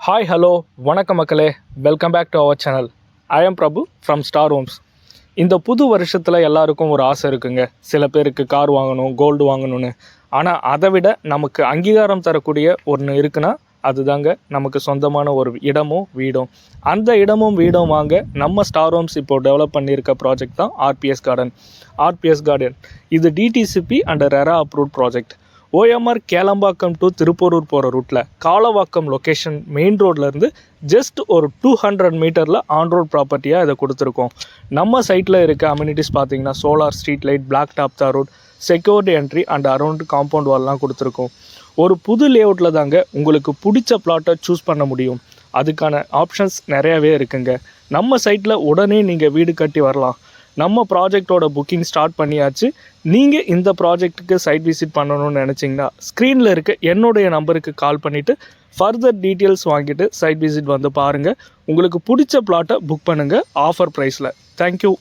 Hi hello வணக்கம் மக்களே, welcome back to our channel. I am Prabhu from Star Homes. இந்த புது வருஷத்தில் எல்லாருக்கும் ஒரு ஆசை இருக்குங்க. சில பேருக்கு கார் வாங்கணும், கோல்டு வாங்கணும்னு. ஆனால் அதை விட நமக்கு அங்கீகாரம் தரக்கூடிய ஒன்று இருக்குன்னா அதுதாங்க நமக்கு சொந்தமான ஒரு இடமும் வீடும். அந்த இடமும் வீடும் வாங்க நம்ம ஸ்டார் ஹோம்ஸ் இப்போ டெவலப் பண்ணியிருக்க ப்ராஜெக்ட் தான் ஆர்பிஎஸ் கார்டன். இது DTCP and RERA approved project. OMR Kelambakkam to Thiruporur போகிற ரூட்டில் காலவாக்கம் லொக்கேஷன் மெயின் ரோட்லேருந்து ஜஸ்ட் ஒரு 200 மீட்டரில் ஆன் ரோட் ப்ராப்பர்ட்டியாக இதை கொடுத்துருக்கோம். நம்ம சைட்டில் இருக்க அம்யூனிட்டிஸ் பார்த்தீங்கன்னா solar street light, black top tar road, security entry and around compound வால்லாம் கொடுத்துருக்கோம். ஒரு புது லேஅவுட்டில் தாங்க உங்களுக்கு பிடிச்ச பிளாட்டை சூஸ் பண்ண முடியும். அதுக்கான ஆப்ஷன்ஸ் நிறையாவே இருக்குங்க. நம்ம சைட்டில் உடனே நீங்கள் வீடு கட்டி வரலாம். நம்ம ப்ராஜெக்டோட புக்கிங் ஸ்டார்ட் பண்ணியாச்சு. நீங்கள் இந்த ப்ராஜெக்ட்டுக்கு சைட் விசிட் பண்ணணும்னு நினச்சிங்கன்னா ஸ்க்ரீனில் இருக்க என்னுடைய நம்பருக்கு கால் பண்ணிவிட்டு ஃபர்தர் டீட்டெயில்ஸ் வாங்கிட்டு சைட் விசிட் வந்து பாருங்கள். உங்களுக்கு பிடிச்ச பிளாட்டை புக் பண்ணுங்கள் ஆஃபர் ப்ரைஸில். தேங்க்யூ.